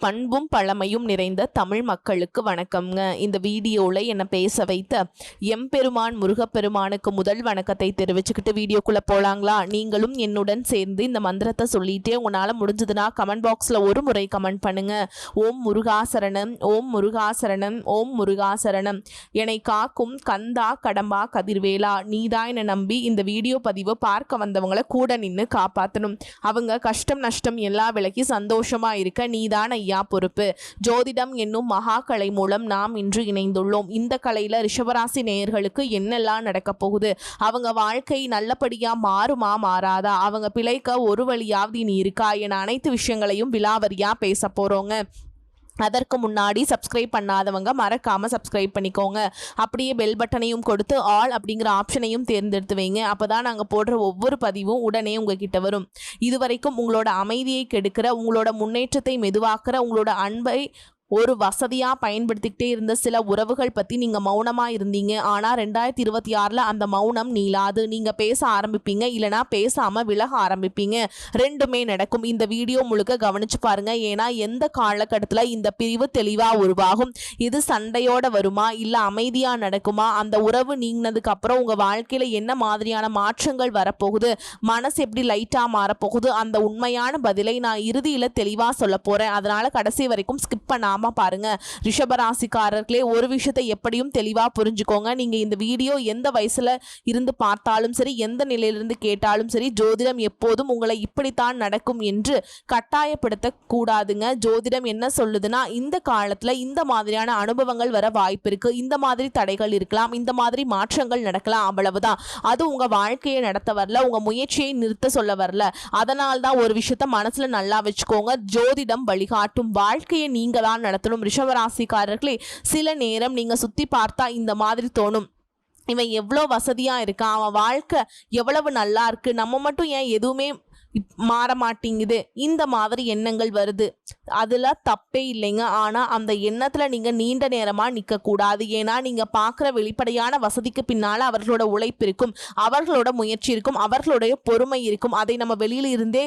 பண்பும் பழமையும் நிறைந்த தமிழ் மக்களுக்கு வணக்கம்ங்க. இந்த வீடியோவில் என்னை பேச வைத்த எம்பெருமான் முருகப்பெருமானுக்கு முதல் வணக்கத்தை தெரிவிச்சுக்கிட்டு வீடியோக்குள்ளே போகலாங்களா? நீங்களும் என்னுடன் சேர்ந்து இந்த மந்திரத்தை சொல்லிட்டே உங்களால் முடிஞ்சதுன்னா கமெண்ட் பாக்ஸில் ஒரு முறை கமெண்ட் பண்ணுங்க. ஓம் முருகாசரணம், ஓம் முருகாசரணம், ஓம் முருகாசரணம். என்னை காக்கும் கந்தா கடம்பா கதிர்வேலா, நீதான் என்னை நம்பி இந்த வீடியோ பதிவை பார்க்க வந்தவங்களை கூட நின்று காப்பாற்றணும். அவங்க கஷ்டம் நஷ்டம் எல்லாம் விலக்கி சந்தோஷமா இருக்க நீதான் ஐயா பொறுப்பு. ஜோதிடம் என்னும் மகா கலை மூலம் நாம் இன்று இணைந்துள்ளோம். இந்த கலையில ரிஷபராசி நேயர்களுக்கு என்னெல்லாம் நடக்க போகுது, அவங்க வாழ்க்கை நல்லபடியா மாறுமா மாறாதா, அவங்க பிழைக்க ஒரு வழியாவது இனி இருக்கா என அனைத்து விஷயங்களையும் விலாவரியா பேச போறோங்க. அதற்கு முன்னாடி சப்ஸ்கிரைப் பண்ணாதவங்க மறக்காம சப்ஸ்கிரைப் பண்ணிக்கோங்க. அப்படியே பெல் பட்டனையும் கொடுத்து ஆல் அப்படிங்கிற ஆப்ஷனையும் தேர்ந்தெடுத்து வைங்க. அப்போதான் நாங்கள் போடுற ஒவ்வொரு பதிவும் உடனே உங்ககிட்ட வரும். இதுவரைக்கும் உங்களோட அமைதியை கெடுக்கிற, உங்களோட முன்னேற்றத்தை மெதுவாக்குற, உங்களோட அன்பை ஒரு வசதியாக பயன்படுத்திக்கிட்டே இருந்த சில உறவுகள் பற்றி நீங்கள் மௌனமாக இருந்தீங்க. ஆனால் 2026 அந்த மௌனம் நீளாது. நீங்கள் பேச ஆரம்பிப்பீங்க, இல்லைனா பேசாமல் விலக ஆரம்பிப்பீங்க. ரெண்டுமே நடக்கும். இந்த வீடியோ முழுக்க கவனிச்சு பாருங்க. ஏன்னா எந்த காலகட்டத்தில் இந்த பிரிவு தெளிவாக உருவாகும், இது சண்டையோட வருமா இல்லை அமைதியாக நடக்குமா, அந்த உறவு நீங்கினதுக்கு அப்புறம் உங்கள் வாழ்க்கையில் என்ன மாதிரியான மாற்றங்கள் வரப்போகுது, மனசு எப்படி லைட்டாக மாறப்போகுது, அந்த உண்மையான பதிலை நான் இறுதியில் தெளிவாக சொல்ல போகிறேன். அதனால் கடைசி வரைக்கும் ஸ்கிப் பண்ணாமல் பாருங்க. ரிஷபராசிக்காரர்களே, ஒரு விஷயத்தை எப்படியும் தெளிவா புரிஞ்சுக்கோங்க. நீங்க இந்த வீடியோ எந்த வயசுல இருந்து பார்த்தாலும் சரி, எந்த நிலையிலிருந்து கேட்டாலும் சரி, ஜோதிடம் எப்போதும் உங்களை இப்படித்தான் நடக்கும் என்று கட்டாயப்படுத்த கூடாதுங்க. ஜோதிடம் என்ன சொல்லுதுன்னா, இந்த காலத்துல இந்த மாதிரியான அனுபவங்கள் வர வாய்ப்பு இருக்கு, இந்த மாதிரி தடைகள் இருக்கலாம், இந்த மாதிரி மாற்றங்கள் நடக்கலாம், அவ்வளவுதான். அது உங்க வாழ்க்கையை நடத்த வரல, உங்க முயற்சியை நிறுத்த சொல்ல வரல. அதனால்தான் ஒரு விஷயத்த மனசுல நல்லா வச்சுக்கோங்க. ஜோதிடம் வழிகாட்டும், வாழ்க்கையை நீங்க தான் நடத்தணும். ரிஷபராசிக்காரர்களே, சில நேரம் நீங்க சுத்தி பார்த்தா இந்த மாதிரி தோணும், இவன் எவ்வளோ வசதியா இருக்கான், அவன் வாழ்க்கை எவ்வளவு நல்லா இருக்கு, நம்ம மட்டும் ஏன் எதுவுமே மாற மாட்டேங்குது, இந்த மாதிரி எண்ணங்கள் வருது. அதுல தப்பே இல்லைங்க. ஆனா அந்த எண்ணத்துல நீங்க நீண்ட நேரமா நிக்க கூடாது. ஏன்னா நீங்க பாக்குற வெளிப்படையான வசதிக்கு பின்னால அவர்களோட உழைப்பு இருக்கும், அவர்களோட முயற்சி இருக்கும், அவர்களுடைய பொறுமை இருக்கும். அதை நம்ம வெளியில இருந்தே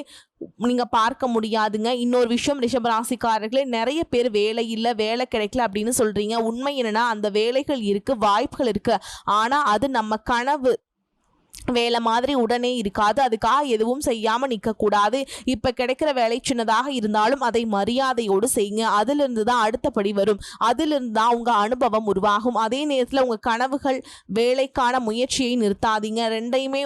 நீங்க பார்க்க முடியாதுங்க. இன்னொரு விஷயம், ரிஷபராசிக்காரர்களே, நிறைய பேர் வேலை இல்லை, வேலை கிடைக்கல அப்படின்னு சொல்றீங்க. உண்மை என்னன்னா, அந்த வேலைகள் இருக்கு, வாய்ப்புகள் இருக்கு. ஆனா அது நம்ம கனவு வேலை மாதிரி உடனே இருக்காது. அதுக்காக எதுவும் செய்யாம நிற்க கூடாது. இப்ப கிடைக்கிற வேலை சின்னதாக இருந்தாலும் அதை மரியாதையோடு செய்யுங்க. அதிலிருந்து தான் அடுத்தபடி வரும், அதிலிருந்து தான் உங்க அனுபவம் உருவாகும். அதே நேரத்தில் உங்க கனவுகள், வேலைக்கான முயற்சியை நிறுத்தாதீங்க. ரெண்டையுமே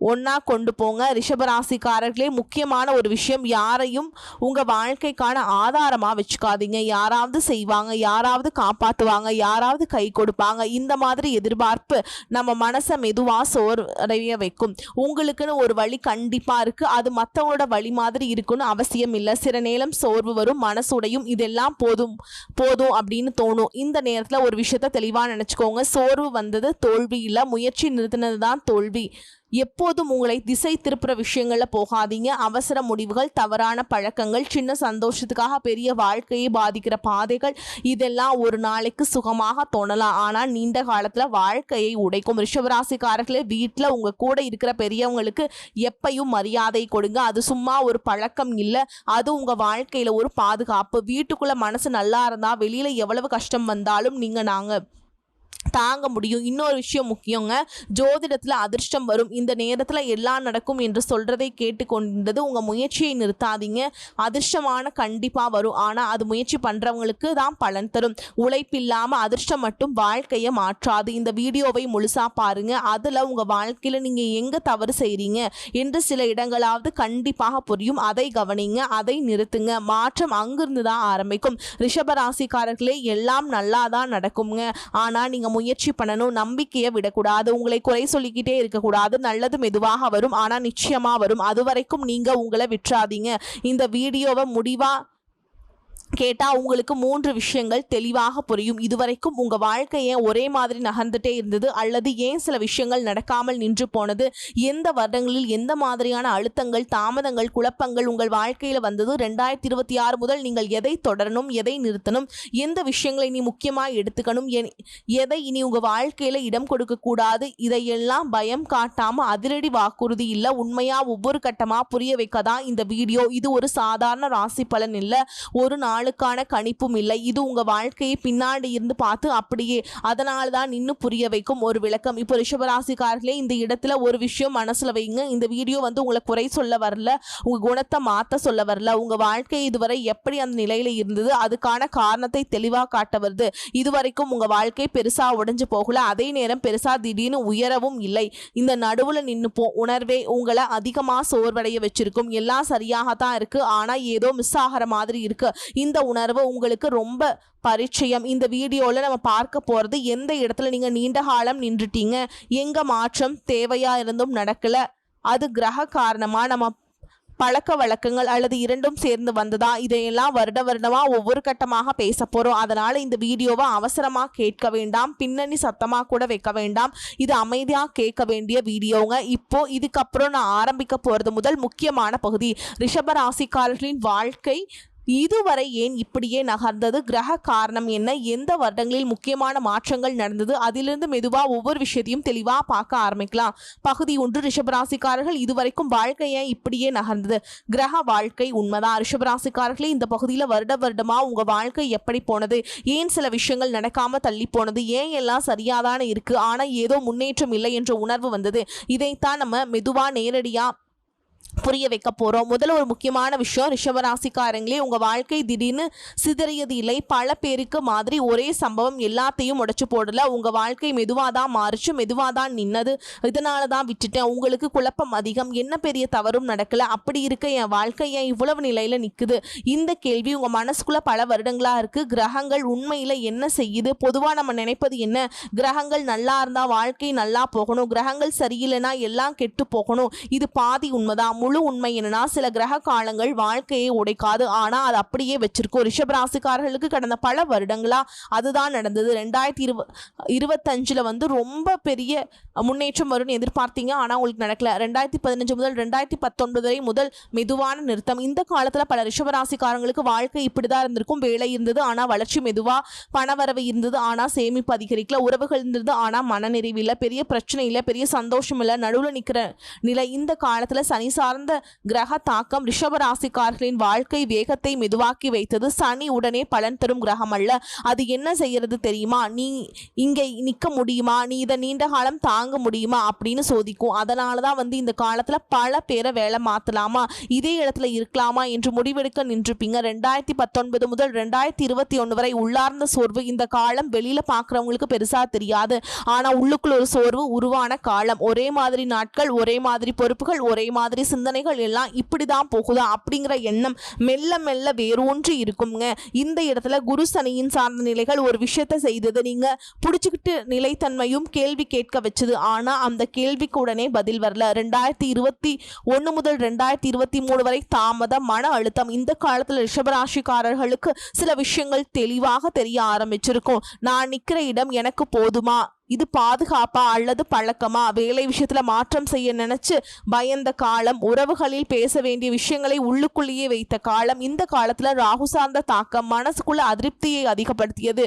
ஒன்னா கொண்டு போங்க. ரிஷபராசிக்காரர்களே, முக்கியமான ஒரு விஷயம், யாரையும் உங்க வாழ்க்கைக்கான ஆதாரமா வச்சுக்காதீங்க. யாராவது செய்வாங்க, யாராவது காப்பாத்துவாங்க, யாராவது கை கொடுப்பாங்க, இந்த மாதிரி எதிர்பார்ப்பு நம்ம மனசை மெதுவா சோர்வடைய வைக்கும். உங்களுக்குன்னு ஒரு வழி கண்டிப்பா இருக்கு, அது மற்றவங்களோட வழி மாதிரி இருக்குன்னு அவசியம் இல்லை. சில நேரம் சோர்வு வரும், மனசுடையும், இதெல்லாம் போதும் போதும் அப்படின்னு தோணும். இந்த நேரத்துல ஒரு விஷயத்த தெளிவா நினைச்சுக்கோங்க. சோர்வு வந்தது தோல்வி இல்லை, முயற்சி நிறுத்தினது தான் தோல்வி. எப்போதும் உங்களை திசை திருப்புற விஷயங்கள்ல போகாதீங்க. அவசர முடிவுகள், தவறான பழக்கங்கள், சின்ன சந்தோஷத்துக்காக பெரிய வாழ்க்கையை பாதிக்கிற பாதைகள், இதெல்லாம் ஒரு நாளைக்கு சுகமாக தோணலாம், ஆனா நீண்ட காலத்துல வாழ்க்கையை உடைக்கும். ரிஷபராசிக்காரர்களே, வீட்டுல உங்க கூட இருக்கிற பெரியவங்களுக்கு எப்பையும் மரியாதை கொடுங்க. அது சும்மா ஒரு பழக்கம் இல்லை, அது உங்க வாழ்க்கையில ஒரு பாதுகாப்பு. வீட்டுக்குள்ள மனசு நல்லா இருந்தா வெளியில எவ்வளவு கஷ்டம் வந்தாலும் நாங்க தாங்க முடியும். இன்னொரு விஷயம் முக்கியங்க, ஜோதிடத்துல அதிர்ஷ்டம் வரும், இந்த நேரத்துல எல்லாம் நடக்கும் என்று சொல்றதை கேட்டுக்கொண்டது உங்க முயற்சியை நிறுத்தாதீங்க. அதிர்ஷ்டமான கண்டிப்பா வரும், ஆனா அது முயற்சி பண்றவங்களுக்கு தான் பலன் தரும். உழைப்பில்லாம அதிர்ஷ்டம் மட்டும் வாழ்க்கையை மாற்றாது. இந்த வீடியோவை முழுசா பாருங்க. அதுல உங்க வாழ்க்கையில நீங்க எங்க தவறு செய்றீங்க என்று சில இடங்களாவது கண்டிப்பாக புரியும். அதை கவனிங்க, அதை நிறுத்துங்க. மாற்றம் அங்கிருந்து தான் ஆரம்பிக்கும். ரிஷபராசிக்காரர்களே, எல்லாம் நல்லா தான் நடக்குங்க. ஆனா நீங்க முயற்சி பண்ணணும், நம்பிக்கையை விடக்கூடாது, உங்களை குறை சொல்லிக்கிட்டே இருக்கக்கூடாது. நல்லது மெதுவாக வரும், ஆனா நிச்சயமா வரும். அது வரைக்கும் நீங்க உங்களை விட்டுறாதீங்க. இந்த வீடியோவை முடிவா கேட்டா உங்களுக்கு 3 விஷயங்கள் தெளிவாக புரியும். இதுவரைக்கும் உங்க வாழ்க்கை ஏன் ஒரே மாதிரி நகர்ந்துட்டே இருந்தது, அல்லது ஏன் சில விஷயங்கள் நடக்காமல் நின்று போனது, எந்த வருடங்களில் எந்த மாதிரியான அழுத்தங்கள், தாமதங்கள், குழப்பங்கள் உங்கள் வாழ்க்கையில வந்தது, 2026 முதல் நீங்கள் எதை தொடரணும், எதை நிறுத்தணும், எந்த விஷயங்களை நீ முக்கியமாக எடுத்துக்கணும், எதை இனி உங்க வாழ்க்கையில இடம் கொடுக்க கூடாது, இதையெல்லாம் பயம் காட்டாம அதிரடி வாக்குறுதி இல்லை, உண்மையா ஒவ்வொரு கட்டமா புரிய வைக்கதான் இந்த வீடியோ. இது ஒரு சாதாரண ராசி பலன் இல்லை, ஒரு நாள் நாளுக்கான கணிப்பும் இல்லை. இது உங்க வாழ்க்கையை பின்னாடி இருந்து பார்த்து அப்படியே அதனால தான் இன்னும் புரிய வைக்கும் ஒரு விளக்கம். இப்போ ரிஷபராசிக்காரர்களே, இந்த இடத்துல ஒரு விஷயம் மனசுல வைங்க. இந்த வீடியோ உங்களை குறை சொல்ல வரல, உங்க குணத்தை மாத்த சொல்ல வரல. உங்க வாழ்க்கை இதுவரை எப்படி அந்த நிலையில இருந்தது அதுக்கான காரணத்தை தெளிவா காட்ட வருது. இதுவரைக்கும் உங்க வாழ்க்கை பெருசா உடைஞ்சு போகல, அதே நேரம் பெருசா திடீர்னு உயரவும் இல்லை. இந்த நடுவுல நின்னு உணர்வே உங்களை அதிகமா சோர்வடைய வச்சிருக்கும். எல்லாம் சரியாகத்தான் இருக்கு, ஆனா ஏதோ மிஸ் ஆகிற மாதிரி இருக்கு. இந்த உணர்வு உங்களுக்கு ரொம்ப பரிச்சயம். இந்த வீடியோவில் நம்ம பார்க்க போகிறது, எந்த இடத்துல நீங்கள் நீண்ட காலம் நின்றுட்டீங்க, எங்கே மாற்றம் தேவையா இருந்தும் நடக்கல, அது கிரக காரணமாக நம்ம பழக்க வழக்கங்கள் அல்லது இரண்டும் சேர்ந்து வந்ததா, இதையெல்லாம் வருடமாக ஒவ்வொரு கட்டமாக பேச போகிறோம். அதனால் இந்த வீடியோவை அவசரமாக கேட்க வேண்டாம், பின்னணி சத்தமாக கூட வைக்க வேண்டாம். இது அமைதியாக கேட்க வேண்டிய வீடியோங்க. இப்போ இதுக்கப்புறம் நான் ஆரம்பிக்க போகிறது முதல் முக்கியமான பகுதி, ரிஷப ராசிக்காரர்களின் வாழ்க்கை இதுவரை ஏன் இப்படியே நகர்ந்தது, கிரக காரணம் என்ன, எந்த வருடங்களில் முக்கியமான மாற்றங்கள் நடந்தது, அதிலிருந்து மெதுவாக ஒவ்வொரு விஷயத்தையும் தெளிவாக பார்க்க ஆரம்பிக்கலாம். பகுதி 1, ரிஷபராசிக்காரர்கள் இதுவரைக்கும் வாழ்க்கை ஏன் இப்படியே நகர்ந்தது, கிரக வாழ்க்கை உண்மைதான். ரிஷபராசிக்காரர்களே, இந்த பகுதியில் வருடமாக உங்கள் வாழ்க்கை எப்படி போனது, ஏன் சில விஷயங்கள் நடக்காமல் தள்ளி போனது, ஏன் எல்லாம் சரியாதானே இருக்குது ஆனால் ஏதோ முன்னேற்றம் இல்லை என்ற உணர்வு வந்தது, இதைத்தான் நம்ம மெதுவாக நேரடியாக புரிய வைக்க போகிறோம். முதல்ல ஒரு முக்கியமான விஷயம், ரிஷபராசிக்காரங்களே, உங்கள் வாழ்க்கை திடீர்னு சிதறியது இல்லை. பல பேருக்கு மாதிரி ஒரே சம்பவம் எல்லாத்தையும் உடைச்சு போடல. உங்கள் வாழ்க்கை மெதுவாக தான் மாறிச்சு, மெதுவாக தான் நின்னது. இதனால தான் விட்டுட்டேன், உங்களுக்கு குழப்பம் அதிகம், என்ன பெரிய தவறும் நடக்கல, அப்படி இருக்க என் வாழ்க்கை ஏன் இவ்வளவு நிலையில் நிற்குது, இந்த கேள்வி உங்கள் மனசுக்குள்ளே பல வருடங்களாக இருக்குது. கிரகங்கள் உண்மையில் என்ன செய்யுது, பொதுவாக நம்ம நினைப்பது என்ன, கிரகங்கள் நல்லா இருந்தால் வாழ்க்கை நல்லா போகணும், கிரகங்கள் சரியில்லைன்னா எல்லாம் கெட்டு போகணும். இது பாதி உண்மைதான். முழு உண்மை என்னன்னா, சில கிரக காலங்கள் வாழ்க்கையை உடைக்காது, ஆனா அது அப்படியே வச்சிருக்கும். ரிஷபராசிக்காரர்களுக்கு கடந்த பல வருடங்களா அதுதான் நடந்தது. 2025 ரொம்ப பெரிய முன்னேற்றம் வரும்னு எதிர்பார்த்தீங்க, ஆனா உங்களுக்கு நடக்கல. 2015 முதல் 2019 வரை முதல் மெதுவான நிறுத்தம். இந்த காலத்துல பல ரிஷபராசிக்காரங்களுக்கு வாழ்க்கை இப்படிதான் இருந்திருக்கும். வேலை இருந்தது ஆனா வளர்ச்சி மெதுவா, பணவரவு இருந்தது ஆனா சேமிப்பு அதிகரிக்கல, உறவுகள் இருந்தது ஆனா மனநிறைவு இல்லை, பெரிய பிரச்சனை இல்லை, பெரிய சந்தோஷம் இல்லை, நடுவில் நிற்கிற நிலை. இந்த காலத்துல சனி சார்ந்த கிரக தாக்கம் ரிஷபராசிக்காரர்களின் வாழ்க்கை வேகத்தை மெதுவாக்கி வைத்தது. சனி உடனே பலன் தரும் கிரகம் அல்ல. அது என்ன செய்யறது தெரியுமா, நீ இங்கே நிற்க முடியுமா, நீ இதை நீண்ட காலம் தாங்க முடியுமா அப்படின்னு சோதிக்கும். அதனாலதான் இந்த காலத்துல பல பேரை வேலை மாத்தலாமா, இதே இடத்துல இருக்கலாமா என்று முடிவெடுக்க நின்றுப்பீங்க. 2019 முதல் 2021 வரை உள்ளார்ந்த சோர்வு. இந்த காலம் வெளியில பாக்குறவங்களுக்கு பெருசா தெரியாது, ஆனா உள்ளுக்குள்ள ஒரு சோர்வு உருவான காலம். ஒரே மாதிரி நாட்கள், ஒரே மாதிரி பொறுப்புகள், ஒரே மாதிரி சிந்தனைகள், எல்லாம் இப்படிதான் போகுதா அப்படிங்கிற எண்ணம் மெல்ல மெல்ல வேரூன்றி இருக்குங்க. இந்த இடத்துல குரு சனியின் சார்ந்த நிலைகள் ஒரு விஷயத்தை செய்தது, நீங்க புடிச்சுக்கிட்டு நிலைத்தன்மையும் கேள்வி கேட்க வச்சது. ஆனா அந்த கேள்விக்கு உடனே பதில் வரல. 2021 முதல் 2023 வரை தாமதம், மன அழுத்தம். இந்த காலத்துல ரிஷபராசிக்காரர்களுக்கு சில விஷயங்கள் தெளிவாக தெரிய ஆரம்பிச்சிருக்கும். நான் நிக்கிற இடம் எனக்கு போதுமா, இது பாதுகாப்பா அல்லது பழக்கமா, வேலை விஷயத்துல மாற்றம் செய்ய நினைச்சு பயந்த காலம், உறவுகளில் பேச வேண்டிய விஷயங்களை உள்ளுக்குள்ளேயே வைத்த காலம். இந்த காலத்துல ராகு சார்ந்த தாக்கம் மனசுக்குள்ள அதிருப்தியை அதிகப்படுத்தியது.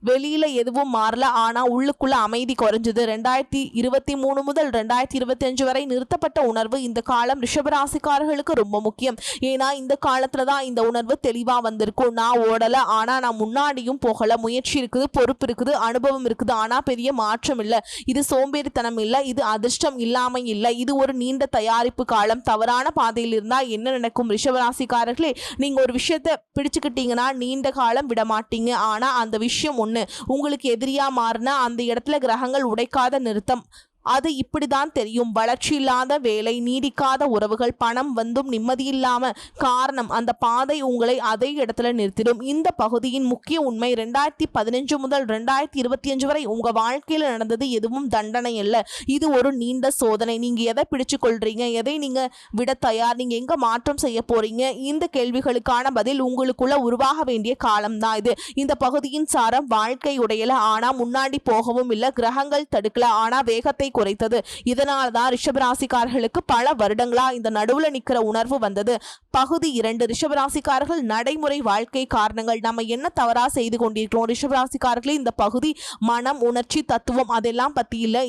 வெளியில எதுவும் மாறல, ஆனா உள்ளுக்குள்ள அமைதி குறைஞ்சது. 2023 முதல் 2025 வரை நிறுத்தப்பட்ட உணர்வு. இந்த காலம் ரிஷபராசிக்காரர்களுக்கு ரொம்ப முக்கியம். ஏன்னா இந்த காலத்துலதான் இந்த உணர்வு தெளிவா வந்திருக்கும். நான் ஓடல, ஆனா நான் முன்னாடியும் போகல, முயற்சி இருக்குது, பொறுப்பு இருக்குது, அனுபவம் இருக்குது, ஆனா பெரிய மாற்றம் இல்லை. இது சோம்பேறித்தனம் இல்லை, இது அதிர்ஷ்டம் இல்லாம இல்லை, இது ஒரு நீண்ட தயாரிப்பு காலம். தவறான பாதையில் இருந்தா என்ன நடக்கும், ரிஷபராசிக்காரர்களே, நீங்க ஒரு விஷயத்தை பிடிச்சுக்கிட்டீங்கன்னா நீண்ட காலம் விட மாட்டீங்க. ஆனா அந்த விஷயம் உங்களுக்கு எதிரியா மாறினா அந்த இடத்துல கிரகங்கள் உடைக்காத நிறுத்தம். அது இப்படிதான் தெரியும். வளர்ச்சி இல்லாத வேலை, நீடிக்காத உறவுகள், பணம் வந்தும் நிம்மதியில்லாம. காரணம், அந்த பாதை உங்களை அதே இடத்துல நிறுத்திடும். இந்த பகுதியின் முக்கிய உண்மை, 2015 முதல் 2025 வரை உங்க வாழ்க்கையில நடந்தது எதுவும் தண்டனை அல்ல, இது ஒரு நீண்ட சோதனை. நீங்க எதை பிடிச்சு கொள்றீங்க, எதை நீங்க விட தயார், நீங்க எங்க மாற்றம் செய்ய போறீங்க, இந்த கேள்விகளுக்கான பதில் உங்களுக்குள்ள உருவாக வேண்டிய காலம்தான் இது. இந்த பகுதியின் சாரம், வாழ்க்கை உடையல ஆனா முன்னாடி போகவும் இல்லை, கிரகங்கள் தடுக்கல ஆனா வேகத்தை குறைத்தது. இதனால்தான் ரிஷபராசிக்காரர்களுக்கு பல வருடங்களா இந்த நடுவுல நிக்கிற உணர்வு வந்தது. பகுதி 2, ரிஷபராசிக்காரர்கள் நடைமுறை வாழ்க்கை காரணங்கள். நம்ம என்ன தவறா செய்து கொண்டிருக்கிறோம், ரிஷபராசிக்காரர்களே, இந்த பகுதி மனம், உணர்ச்சி, தத்துவம் அதெல்லாம் பத்தி இல்லை.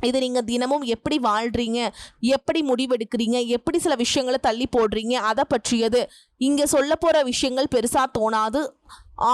இது நீங்கள் தினமும் எப்படி வாழ்கிறீங்க, எப்படி முடிவெடுக்கிறீங்க, எப்படி சில விஷயங்களை தள்ளி போடுறீங்க, அதை பற்றியது. இங்கே சொல்ல போகிற விஷயங்கள் பெருசாக தோணாது.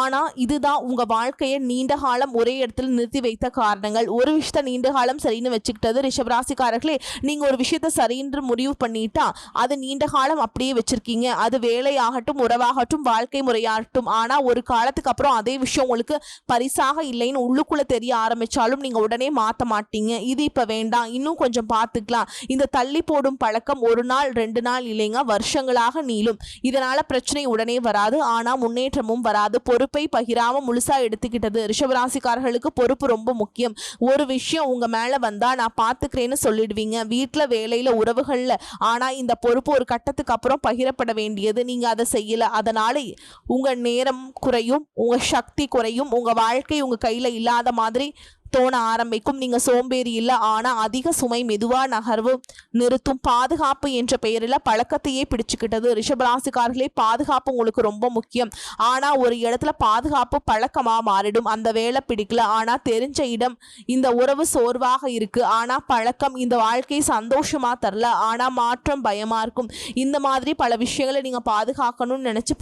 ஆனால் இதுதான் உங்கள் வாழ்க்கையை நீண்ட காலம் ஒரே இடத்துல நிறுத்தி வைத்த காரணங்கள். ஒரு விஷயத்த நீண்ட காலம் சரின்னு வச்சுக்கிட்டது ரிஷபராசிக்காரர்களே. நீங்கள் ஒரு விஷயத்த சரின்னு முடிவு பண்ணிட்டா அது நீண்ட காலம் அப்படியே வச்சுருக்கீங்க. அது வேலையாகட்டும், உறவாகட்டும், வாழ்க்கை முறையாகட்டும். ஆனால் ஒரு காலத்துக்கு அப்புறம் அதே விஷயம் உங்களுக்கு பரிசாக இல்லைன்னு உள்ளுக்குள்ளே தெரிய ஆரம்பித்தாலும் நீங்கள் உடனே மாற்ற மாட்டீங்க. இது இப்போ வேண்டாம், இன்னும் கொஞ்சம் பார்த்துக்கலாம். இந்த தள்ளி போடும் பழக்கம் 1 நாள் 2 நாள் இல்லைங்க, வருஷங்களாக நீளும். இதனால் பிரச்சனை உடனே வராது, ஆனால் முன்னேற்றமும் வராது. பொறுப்பை பகிராம முழுசா எடுத்துக்கிட்டது. ரிஷபராசிக்காரர்களுக்கு பொறுப்பு ரொம்ப முக்கியம். ஒரு விஷயம் உங்க மேல வந்தா நான் பாத்துக்கிறேன்னு சொல்லிடுவீங்க, வீட்டுல, வேலையில, உறவுகள்ல. ஆனா இந்த பொறுப்பு ஒரு கட்டத்துக்கு அப்புறம் பகிரப்பட வேண்டியது. நீங்க அதை செய்யல. அதனால உங்க நேரம் குறையும், உங்க சக்தி குறையும், உங்க வாழ்க்கை உங்க கையில இல்லாத மாதிரி தோண ஆரம்பிக்கும். நீங்க சோம்பேறி இல்லை, ஆனா அதிக சுமை மெதுவா நகர்வு நிறுத்தும். பாதுகாப்பு என்ற பெயரில் பழக்கத்தையே பிடிச்சுக்கிட்டது. ரிஷபராசிக்காரர்களே, பாதுகாப்பு உங்களுக்கு ரொம்ப முக்கியம். ஆனா ஒரு இடத்துல பாதுகாப்பு பழக்கமா மாறிடும். அந்த வேலை பிடிக்கல, ஆனா தெரிஞ்ச இடம். இந்த உறவு சோர்வாக இருக்கு, ஆனா பழக்கம். இந்த வாழ்க்கை சந்தோஷமா தரல, ஆனா மாற்றம் பயமா இருக்கும். இந்த மாதிரி பல விஷயங்களை நீங்க பாதுகாக்கணும்னு நினைச்சு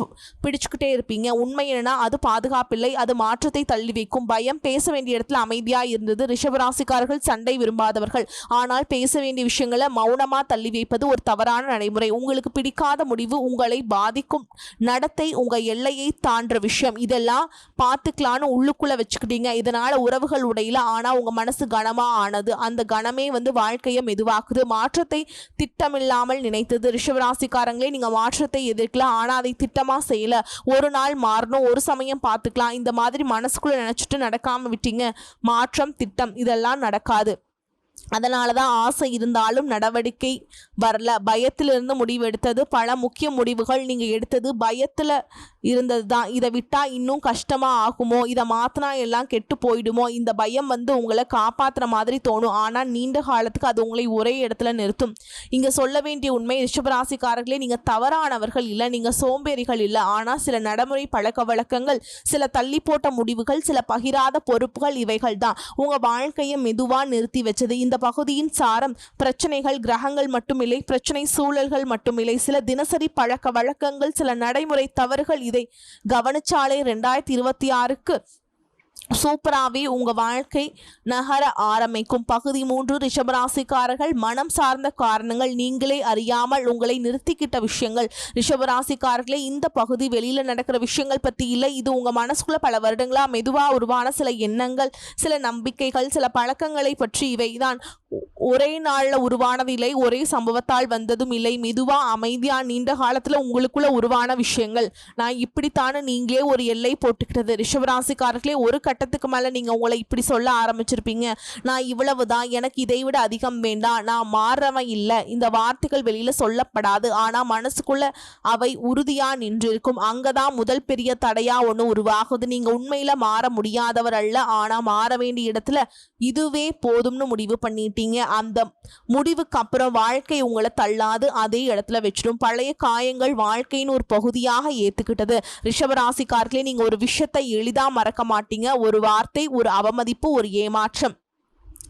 பிடிச்சுக்கிட்டே இருப்பீங்க. உண்மை என்னன்னா அது பாதுகாப்பில்லை, அது மாற்றத்தை தள்ளி வைக்கும். பயம். பேச வேண்டிய இடத்துல அமைதியா இருந்தது. ரிஷபராசிக்காரர்கள் சண்டை விரும்பாதவர்கள், ஆனால் பேச வேண்டிய விஷயங்களை மௌனமா தள்ளி வைப்பது ஒரு தவறான நடைமுறை. உங்களுக்கு பிடிக்காத முடிவு, உங்களை பாதிக்கும் நடத்தை, உங்க எல்லையை தாண்ட விஷயம், இதெல்லாம் பார்த்துக்கலான்னு உள்ளுக்குள்ள வச்சுக்கிட்டீங்க. இதனால உறவுகள் உடையில, ஆனா உங்க மனசு கனமா ஆனது. அந்த கனமே வாழ்க்கையை மெதுவாக்குது. மாற்றத்தை திட்டமில்லாமல் நினைத்தது. ரிஷபராசிக்காரங்களே, நீங்க மாற்றத்தை எதிர்க்கலாம், ஆனா அதை திட்டமா செய்யல. ஒரு நாள் மாறணும், ஒரு சமயம் பார்த்துக்கலாம், இந்த மாதிரி மனசுக்குள்ள நினைச்சிட்டு நடக்காம விட்டீங்க. மாற்றம், திட்டம் இதெல்லாம் நடக்காது. அதனால தான் ஆசை இருந்தாலும் நடவடிக்கை வரல. பயத்திலிருந்து முடிவெடுத்தது. பல முக்கிய முடிவுகள் நீங்கள் எடுத்தது பயத்தில் இருந்தது தான். இதை விட்டால் இன்னும் கஷ்டமாக ஆகுமோ, இதை மாற்றினா எல்லாம் கெட்டு போயிடுமோ, இந்த பயம் உங்களை காப்பாற்றுற மாதிரி தோணும். ஆனால் நீண்ட காலத்துக்கு அது உங்களை ஒரே இடத்துல நிறுத்தும். இங்கே சொல்ல வேண்டிய உண்மை, ரிஷபராசிக்காரர்களே, நீங்கள் தவறானவர்கள் இல்லை, நீங்கள் சோம்பேறிகள் இல்லை. ஆனால் சில நடைமுறை பழக்க வழக்கங்கள், சில தள்ளி போட்ட முடிவுகள், சில பகிராத பொறுப்புகள், இவைகள் தான் உங்கள் வாழ்க்கையை மெதுவாக நிறுத்தி வச்சது. இந்த பகுதியின் சாரம் பிரச்சனைகள் கிரகங்கள் மட்டுமில்லை, பிரச்சனை சூழல்கள் மட்டுமில்லை, சில தினசரி பழக்க வழக்கங்கள், சில நடைமுறை தவறுகள். இதை கவனிச்சாலே 2026க்கு சூப்பராகவே உங்கள் வாழ்க்கை நகர ஆரம்பிக்கும். பகுதி 3, ரிஷபராசிக்காரர்கள் மனம் சார்ந்த காரணங்கள், நீங்களே அறியாமல் உங்களை நிறுத்திக்கிட்ட விஷயங்கள். ரிஷபராசிக்காரர்களே, இந்த பகுதி வெளியில் நடக்கிற விஷயங்கள் பற்றி இல்லை, இது உங்கள் மனசுக்குள்ள பல வருடங்களாக மெதுவாக உருவான சில எண்ணங்கள், சில நம்பிக்கைகள், சில பழக்கங்களை பற்றி. இவை தான் ஒரே நாளில் உருவானது இல்லை, ஒரே சம்பவத்தால் வந்ததும் இல்லை. மெதுவாக அமைதியாக நீண்ட காலத்தில் உங்களுக்குள்ள உருவான விஷயங்கள். நான் இப்படித்தானே நீங்களே ஒரு எல்லை போட்டுக்கிட்டது. ரிஷபராசிக்காரர்களே, ஒரு கட்டத்துக்கு மேலே நீங்கள் உங்களை இப்படி சொல்ல ஆரம்பிச்சிருப்பீங்க, நான் இவ்வளவு தான், எனக்கு இதை விட அதிகம் வேண்டாம், நான் மாறவன் இல்லை. இந்த வார்த்தைகள் வெளியில் சொல்லப்படாது, ஆனால் மனசுக்குள்ள அவை உறுதியாக நின்றிருக்கும். அங்கே தான் முதல் பெரிய தடையாக ஒன்று உருவாகுது. நீங்கள் உண்மையில் மாற முடியாதவர் அல்ல, ஆனால் மாற வேண்டிய இடத்துல இதுவே போதும்னு முடிவு பண்ணிட்டீங்க. அந்த முடிவுக்கு அப்புறம் வாழ்க்கை உங்களை தள்ளாது, அதே இடத்துல வச்சிடும். பழைய காயங்கள் வாழ்க்கையின் ஒரு பகுதியாக ஏத்துக்கிட்டது. ரிஷபராசிக்காரர்களே, நீங்க ஒரு விஷயத்தை எளிதா மறக்க மாட்டீங்க. ஒரு வார்த்தை, ஒரு அவமதிப்பு, ஒரு ஏமாற்றம்,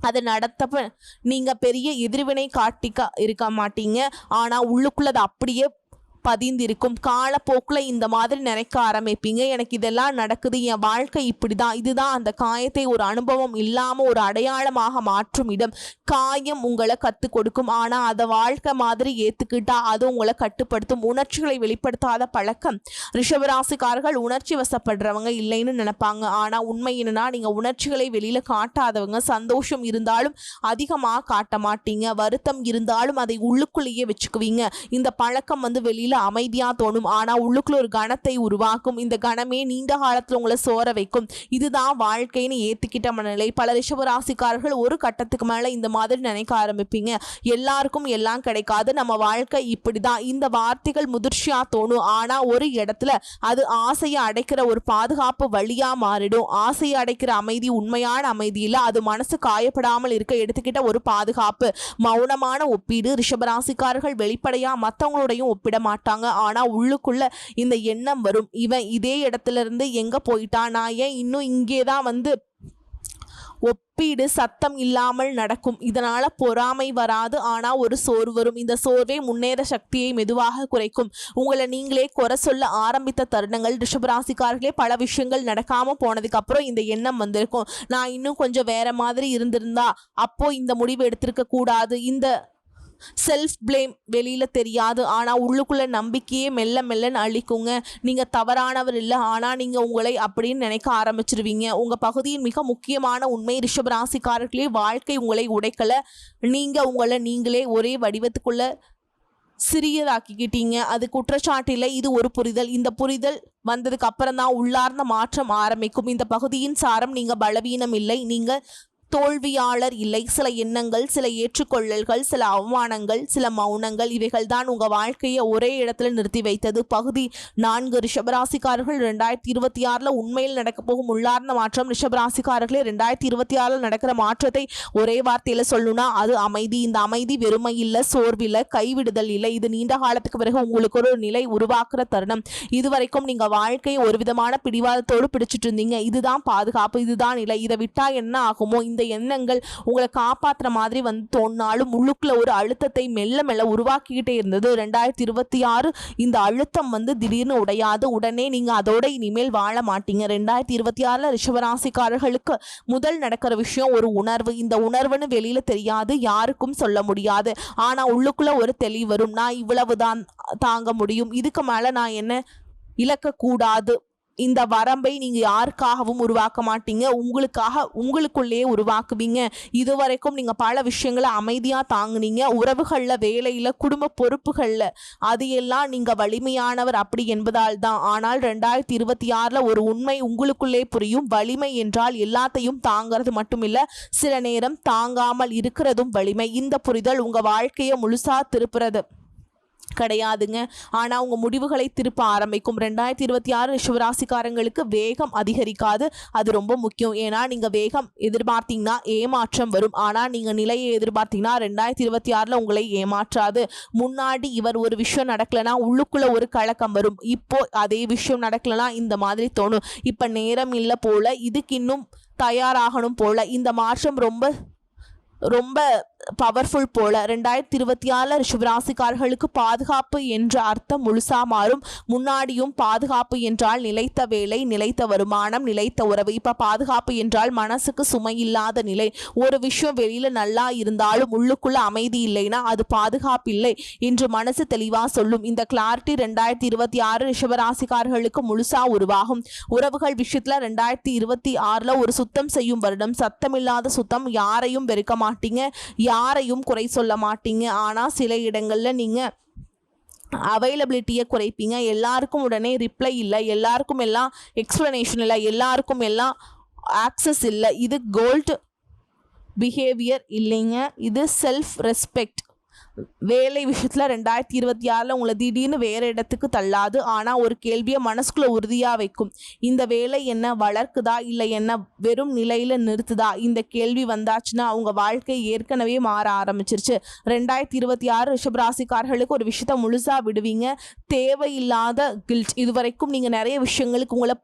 அது நடத்தப்ப நீங்க பெரிய எதிர்வினை காட்டிக்க இருக்க மாட்டீங்க. ஆனா உள்ளுக்குள்ள அப்படியே பதிந்திருக்கும். காலப்போக்கில் இந்த மாதிரி நினைக்க ஆரம்பிப்பீங்க, எனக்கு இதெல்லாம் நடக்குது, என் வாழ்க்கை இப்படிதான். இதுதான் அந்த காயத்தை ஒரு அனுபவம் இல்லாமல் ஒரு அடையாளமாக மாற்றும் இடம். காயம் உங்களை கற்றுக் கொடுக்கும், ஆனால் அதை வாழ்க்கை மாதிரி ஏற்றுக்கிட்டா அது உங்களை கட்டுப்படுத்தும். உணர்ச்சிகளை வெளிப்படுத்தாத பழக்கம். ரிஷபராசிக்காரர்கள் உணர்ச்சி வசப்படுறவங்க இல்லைன்னு நினைப்பாங்க, ஆனால் உண்மை என்னன்னா நீங்கள் உணர்ச்சிகளை வெளியில் காட்டாதவங்க. சந்தோஷம் இருந்தாலும் அதிகமாக காட்ட மாட்டீங்க, வருத்தம் இருந்தாலும் அதை உள்ளுக்குள்ளேயே வச்சுக்குவீங்க. இந்த பழக்கம் வெளியில் அமைதியா தோணும், ஆனா உள்ளுக்குள்ள ஒரு கணத்தை உருவாக்கும். இந்த கணமே நீண்ட காலத்துல உங்களை சோர வைக்கும். இதுதான் வாழ்க்கைன்னு ஏத்துக்கிட்ட மனநிலை. பல ரிஷபராசிக்காரர்கள் ஒரு கட்டத்துக்கு மேல இந்த மாதிரி நினைக்க ஆரம்பிப்பீங்க, எல்லாருக்கும் எல்லாம் கிடைக்காது, நம்ம வாழ்க்கை இப்படிதான். இந்த வார்த்தைகள் முதிர்ச்சியா தோணும், ஆனா ஒரு இடத்துல அது ஆசையை அடைக்கிற ஒரு பாதுகாப்பு வழியா மாறிடும். ஆசையை அடைக்கிற அமைதி உண்மையான அமைதி இல்லை, அது மனசு காயப்படாமல் இருக்க எடுத்துக்கிட்ட ஒரு பாதுகாப்பு. மௌனமான ஒப்பீடு. ரிஷபராசிக்காரர்கள் வெளிப்படையா மற்றவங்களோடையும் ஒப்பிட மாட்டாங்க, ஆனா உள்ளுக்குள்ள இந்த எண்ணம் வரும், இவன் இதே இடத்துல இருந்து எங்க போயிட்டான், நான் ஏன் இன்னும் இங்கேதான் ஒப்பீடு சத்தம் இல்லாமல் நடக்கும். இதனால பொறாமை வராது, ஆனா ஒரு சோர்வு வரும். இந்த சோர்வே முன்னேற சக்தியை மெதுவாக குறைக்கும். உங்களை நீங்களே குறை சொல்ல ஆரம்பித்த தருணங்கள் ரிஷபராசிக்காரர்களே, பல விஷயங்கள் நடக்காம போனதுக்கு அப்புறம் இந்த எண்ணம் வந்திருக்கும். நான் இன்னும் கொஞ்சம் வேற மாதிரி இருந்திருந்தா, அப்போ இந்த முடிவு எடுத்திருக்க கூடாது. இந்த செல்ஃப் பிளேம் வெளியில தெரியாது, ஆனா உள்ளுக்குள்ள நம்பிக்கையே மெல்ல மெல்லன்னு அழிக்குங்க. நீங்க தவறானவர் இல்லை, ஆனா நீங்க உங்களை அப்படின்னு நினைக்க ஆரம்பிச்சிருவீங்க. உங்க பகுதியின் மிக முக்கியமான உண்மை ரிஷபராசிக்காரர்களே, வாழ்க்கை உங்களை உடைக்கல, நீங்க உங்களை நீங்களே ஒரே வடிவத்துக்குள்ள சிறியதாக்கிக்கிட்டீங்க. அது குற்றச்சாட்டு இல்லை, இது ஒரு புரிதல். இந்த புரிதல் வந்ததுக்கு அப்புறம் தான் உள்ளார்ந்த மாற்றம் ஆரம்பிக்கும். இந்த பகுதியின் சாரம், நீங்க பலவீனம் இல்லை, நீங்க தோல்வியாளர் இல்லை. சில எண்ணங்கள், சில ஏற்றுக்கொள்ளல்கள், சில அவமானங்கள், சில மௌனங்கள், இவைகள் தான் உங்க வாழ்க்கையை ஒரே இடத்துல நிறுத்தி வைத்தது. பகுதி 4 ரிஷபராசிக்காரர்கள் 2026 உண்மையில் நடக்க போகும் உள்ளார்ந்த மாற்றம். ரிஷபராசிக்காரர்களே, 2026 நடக்கிற மாற்றத்தை ஒரே வார்த்தையில சொல்லணும்னா அது அமைதி. இந்த அமைதி வெறுமை இல்லை, சோர்வில்லை, கைவிடுதல் இல்லை. இது நீண்ட காலத்துக்கு பிறகு உங்களுக்கு ஒரு நிலை உருவாக்குற தருணம். இதுவரைக்கும் நீங்க வாழ்க்கையை ஒரு விதமான பிடிவாதத்தோடு பிடிச்சிட்டு இருந்தீங்க. இதுதான் பாதுகாப்பு, இதுதான் நிலை, இதை விட்டா என்ன ஆகுமோ, இந்த எண்ணங்கள் உங்களை காப்பாற்றுற மாதிரி வந்து தோணினாலும் உள்ளுக்குள்ள ஒரு அழுத்தத்தை மெல்ல மெல்ல உருவாக்கிக்கிட்டே இருந்தது. 2026 இந்த அழுத்தம் வந்து திடீர்னு உடையாது. உடனே நீங்க அதோட இனிமேல் வாழ மாட்டீங்க. 2026 ரிஷபராசிக்காரர்களுக்கு முதல் நடக்கிற விஷயம் ஒரு உணர்வு. இந்த உணர்வுன்னு வெளியில தெரியாது, யாருக்கும் சொல்ல முடியாது. ஆனா உள்ளுக்குள்ள ஒரு தெளிவு வரும். நான் இவ்வளவுதான் தாங்க முடியும், இதுக்கு மேல நான் என்ன இழக்கக்கூடாது. இந்த வரம்பை நீங்க யாருக்காகவும் உருவாக்க மாட்டீங்க, உங்களுக்குள்ளேயே உருவாக்குவீங்க. இதுவரைக்கும் நீங்க பல விஷயங்களை அமைதியா தாங்குனீங்க. உறவுகள்ல, வேலையில, குடும்ப பொறுப்புகள்ல, அது எல்லாம் நீங்க வலிமையானவர் அப்படி என்பதால் தான். ஆனால் 2026 ஒரு உண்மை உங்களுக்குள்ளே புரியும். வலிமை என்றால் எல்லாத்தையும் தாங்கிறது மட்டுமில்ல, சில நேரம் தாங்காமல் இருக்கிறதும் வலிமை. இந்த புரிதல் உங்க வாழ்க்கையை முழுசா திருப்புறது கிடையாதுங்க, ஆனா உங்க முடிவுகளை திருப்ப ஆரம்பிக்கும். 2026 ரிஷபராசிக்காரங்களுக்கு வேகம் அதிகரிக்காது, அது ரொம்ப முக்கியம். ஏன்னா நீங்க வேகம் எதிர்பார்த்தீங்கன்னா ஏமாற்றம் வரும். ஆனா நீங்க நிலையை எதிர்பார்த்தீங்கன்னா 2026 உங்களை ஏமாற்றாது. முன்னாடி இவர் ஒரு விஷயம் நடக்கலனா உள்ளுக்குள்ள ஒரு கலக்கம் வரும். இப்போ அதே விஷயம் நடக்கலனா இந்த மாதிரி தோணும், இப்ப நேரம் இல்லை போல, இதுக்கு இன்னும் தயாராகணும் போல. இந்த மாற்றம் ரொம்ப பவர்ஃபுல் போல. 2026 ரிஷபராசிக்காரர்களுக்கு பாதுகாப்பு என்ற அர்த்தம் முழுசா மாறும். முன்னாடியும் பாதுகாப்பு என்றால் நிலைத்த வேலை, நிலைத்த வருமானம், நிலைத்த உறவு. இப்ப பாதுகாப்பு என்றால் மனசுக்கு சுமை இல்லாத நிலை. ஒரு விஷயம் வெளியில நல்லா இருந்தாலும் உள்ளுக்குள்ள அமைதி இல்லைன்னா அது பாதுகாப்பு இல்லை என்று மனசு தெளிவா சொல்லும். இந்த கிளாரிட்டி 2026 ரிஷபராசிக்காரர்களுக்கு முழுசா உருவாகும். உறவுகள் விஷயத்துல 2026 ஒரு சுத்தம் செய்யும் வருடம். சத்தமில்லாத சுத்தம். யாரையும் வெறுக்க மாட்டீங்க, யாரையும் குறை சொல்ல மாட்டீங்க. ஆனா சில இடங்கள்ல நீங்க அவைலபிலிட்டியை குறைப்பீங்க. எல்லாருக்கும் உடனே ரிப்ளை இல்லை, எல்லாருக்கும் எல்லாம் எக்ஸ்பிளனேஷன் இல்லை, எல்லாருக்கும் எல்லாம் ஆக்சஸ் இல்லை. இது கோல்டு பிஹேவியர் இல்லைங்க, இது செல்ஃப் ரெஸ்பெக்ட். வேலை விஷயத்துல 2026 உங்களை திடீர்னு வேற இடத்துக்கு தள்ளாது, ஆனா ஒரு கேள்வியை மனசுக்குள்ள உறுதியா வைக்கும். இந்த வேலை என்ன வளர்க்குதா இல்லை என்ன வெறும் நிலையில நிறுத்துதா? இந்த கேள்வி வந்தாச்சுன்னா அவங்க வாழ்க்கை ஏற்கனவே மாற ஆரம்பிச்சிருச்சு. 2026 ரிஷபராசிக்காரர்களுக்கு ஒரு விஷயத்த முழுசா விடுவீங்க. தேவையில்லாத கில்ட். இதுவரைக்கும் நீங்க நிறைய விஷயங்களுக்கு உங்களை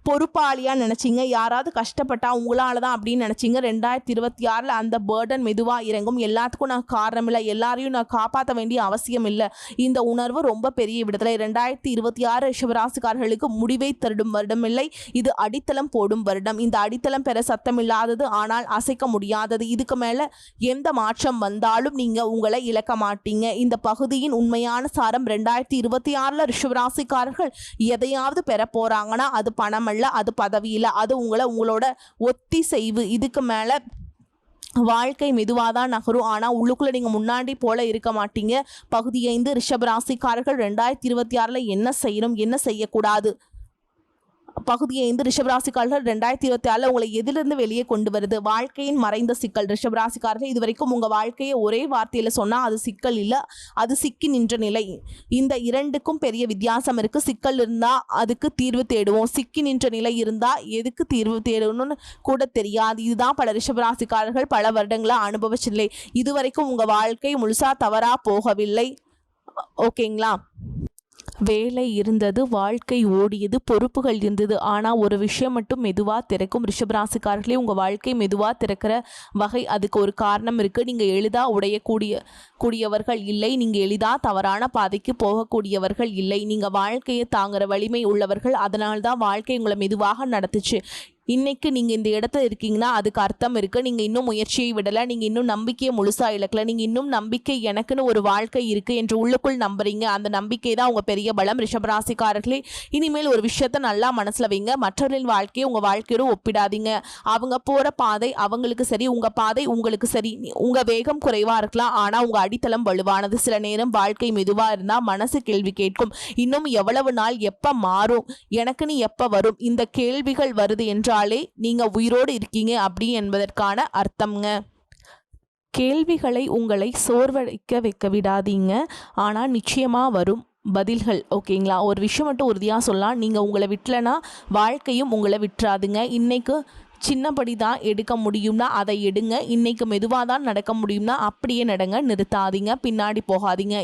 பொறுப்பாளியா நினைச்சிங்க, யாராவது கஷ்டப்பட்டா உங்களால தான் அப்படின்னு நினைச்சிங்க. 2026 அந்த பேர்டன் மெதுவா இறங்கும். எல்லாத்துக்கும் நான் காரணம் இல்லை, எல்லாரையும் நான் காப்பாற்ற வேண்டிய அவசியம் இல்லை. இந்த உணர்வு ரொம்ப பெரிய விடுதலை. 2026 ரிஷபராசிக்காரர்களுக்கு முடிவை தருடும் வருடம் இல்லை, இது அடித்தளம் போடும் வருடம். இந்த அடித்தளம் பெற சத்தம் இல்லாதது, ஆனால் அசைக்க முடியாதது. இதுக்கு மேல எந்த மாற்றம் வந்தாலும் நீங்க உங்களை இழக்க மாட்டீங்க. இந்த பகுதியின் உண்மையான சாரம், 2026 ரிஷபராசிக்காரர்கள் எதையாவது பெற போறாங்கன்னா அது பணம் அல்ல, அது பதவி இல்லை, அது உங்களோட ஒத்திசைவு. இதுக்கு மேல வாழ்க்கை மெதுவாக தான் நகரும், ஆனால் உள்ளுக்குள்ளே நீங்கள் முன்னாடி போல இருக்க மாட்டீங்க. பகுதி 5 ரிஷபராசிக்காரர்கள் 2026 என்ன செய்யணும், என்ன செய்யக்கூடாது. பகுதி 5 ரிஷபராசிக்காரர்கள் 2026 உங்களை எதிலிருந்து வெளியே கொண்டு வருது? வாழ்க்கையின் மறைந்த சிக்கல். ரிஷபராசிக்காரர்கள் இதுவரைக்கும் உங்க வாழ்க்கையை ஒரே வார்த்தையில சொன்னா அது சிக்கல் இல்லை, அது சிக்கி நின்ற நிலை. இந்த இரண்டுக்கும் பெரிய வித்தியாசம் இருக்கு. சிக்கல் இருந்தா அதுக்கு தீர்வு தேடுவோம், சிக்கி நின்ற நிலை இருந்தா எதுக்கு தீர்வு தேடணும்னு கூட தெரியாது. இதுதான் பல ரிஷபராசிக்காரர்கள் பல வருடங்களா அனுபவிச்சில்லை. இதுவரைக்கும் உங்க வாழ்க்கை முழுசா தவறா போகவில்லை. ஓகேங்களா? வேலை இருந்தது, வாழ்க்கை ஓடியது, பொறுப்புகள் இருந்தது. ஆனால் ஒரு விஷயம் மட்டும் மெதுவாக திறக்கும். ரிஷபராசிக்காரர்களே, உங்கள் வாழ்க்கை மெதுவாக திறக்கிற வகை அதுக்கு ஒரு காரணம் இருக்குது. நீங்கள் எளிதாக கூடியவர்கள் இல்லை. நீங்கள் எளிதாக தவறான பாதைக்கு போகக்கூடியவர்கள் இல்லை. நீங்கள் வாழ்க்கையை தாங்குகிற வலிமை உள்ளவர்கள். அதனால்தான் வாழ்க்கை உங்களை மெதுவாக நடத்துச்சு. இன்னைக்கு நீங்கள் இந்த இடத்துல இருக்கீங்கன்னா அதுக்கு அர்த்தம் இருக்குது. நீங்கள் இன்னும் முயற்சியை விடலை, நீங்கள் இன்னும் நம்பிக்கையை முழுசாக இழக்கலை, நீங்கள் இன்னும் நம்பிக்கை எனக்குன்னு ஒரு வாழ்க்கை இருக்குது என்று உள்ளுக்குள் நம்புறீங்க. அந்த நம்பிக்கை தான் உங்கள் பெரிய பலம். ரிஷபராசிக்காரர்களே, இனிமேல் ஒரு விஷயத்த நல்லா மனசில் வைங்க. மற்றவர்களின் வாழ்க்கையை உங்கள் வாழ்க்கையோடு ஒப்பிடாதீங்க. அவங்க போகிற பாதை அவங்களுக்கு சரி, உங்கள் பாதை உங்களுக்கு சரி. உங்கள் வேகம் குறைவாக இருக்கலாம், ஆனால் உங்கள் அடித்தளம் வலுவானது. சில நேரம் வாழ்க்கை மெதுவாக இருந்தால் மனசு கேள்வி கேட்கும். இன்னும் எவ்வளவு நாள், எப்போ மாறும், எனக்குன்னு எப்போ வரும், இந்த கேள்விகள் வருது என்றால் நீங்க உயிரோடு இருக்கீங்க அப்படி என்பதற்கான அர்த்தம்ங்க. கேள்விகளை உங்களை வைக்க விடாதீங்க. ஆனால் நிச்சயமா வரும் பதில்கள். ஓகேங்களா? ஒரு விஷயம் மட்டும் உறுதியாக சொல்லலாம், நீங்கள் உங்களை விட்டலனா வாழ்க்கையும் உங்களை விட்டுறாதுங்க. இன்னைக்கு சின்னபடி தான் எடுக்க முடியும்னா அதை எடுங்க. இன்னைக்கு மெதுவாக தான் நடக்க முடியும்னா அப்படியே நடங்க. நிறுத்தாதீங்க, பின்னாடி போகாதீங்க.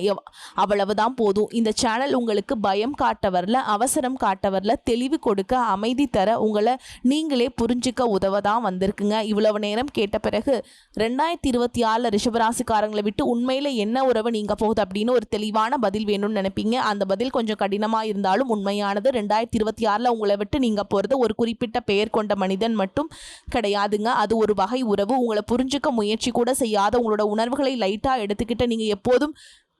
அவ்வளவுதான் போதும். இந்த சேனல் உங்களுக்கு பயம் காட்ட வரல, அவசரம் காட்ட வரல, தெளிவு கொடுக்க, அமைதி தர, உங்களை நீங்களே புரிஞ்சுக்க உதவதான் வந்திருக்குங்க. இவ்வளவு நேரம் கேட்ட பிறகு 2026 ரிஷபராசிக்காரங்களை விட்டு உண்மையில என்ன உறவு நீங்க போகுது அப்படின்னு ஒரு தெளிவான பதில் வேணும்னு நினைப்பீங்க. அந்த பதில் கொஞ்சம் கடினமாக இருந்தாலும் உண்மையானது. 2026 உங்களை விட்டு நீங்க போறது ஒரு குறிப்பிட்ட பெயர் கொண்ட மனிதன் மட்டும் கிடையாதுங்க. அது ஒரு வகை உறவு. உங்களை புரிஞ்சுக்க முயற்சி கூட செய்யாத, உங்களோட உணர்வுகளை லைட்டா எடுத்துக்கிட்டு நீங்க எப்போதும்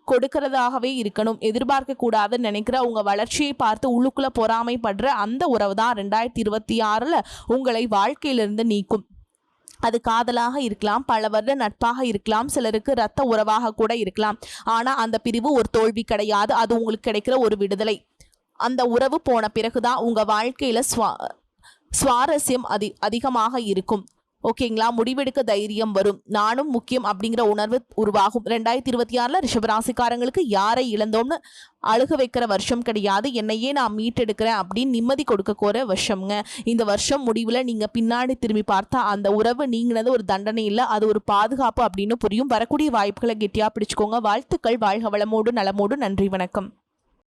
கொடுக்கறதாகவே இருக்கணும், எதிர்பார்க்க கூடாதுன்னு நினைக்கிற, உங்க வளர்ச்சியை பார்த்து உள்ளுக்குள்ள பொறாமைப்படுற அந்த உறவு தான் 2026 உங்களை வாழ்க்கையிலிருந்து நீக்கும். அது காதலாக இருக்கலாம், பல வருட நட்பாக இருக்கலாம், சிலருக்கு இரத்த உறவாக கூட இருக்கலாம். ஆனா அந்த பிரிவு ஒரு தோல்வி கிடையாது, அது உங்களுக்கு கிடைக்கிற ஒரு விடுதலை. அந்த உறவு போன பிறகுதான் உங்க வாழ்க்கையில சுவாரஸ்யம் அதிகமாக இருக்கும். ஓகேங்களா? முடிவெடுக்க தைரியம் வரும். நானும் முக்கியம் அப்படிங்கிற உணர்வு உருவாகும். 2026 ரிஷபராசிக்காரங்களுக்கு யாரை இழந்தோம்னு அழுக வைக்கிற வருஷம் கிடையாது, என்னையே நான் மீட்டெடுக்கிறேன் அப்படின்னு நிம்மதி கொடுக்க கோர வருஷம்ங்க. இந்த வருஷம் முடிவில் நீங்கள் பின்னாடி திரும்பி பார்த்தா அந்த உறவு நீங்கினது ஒரு தண்டனை இல்லை, அது ஒரு பாதுகாப்பு அப்படின்னு புரியும். வரக்கூடிய வாய்ப்புகளை கெட்டியாக பிடிச்சுக்கோங்க. வாழ்த்துக்கள். வாழ்க வளமோடு நலமோடு. நன்றி, வணக்கம்.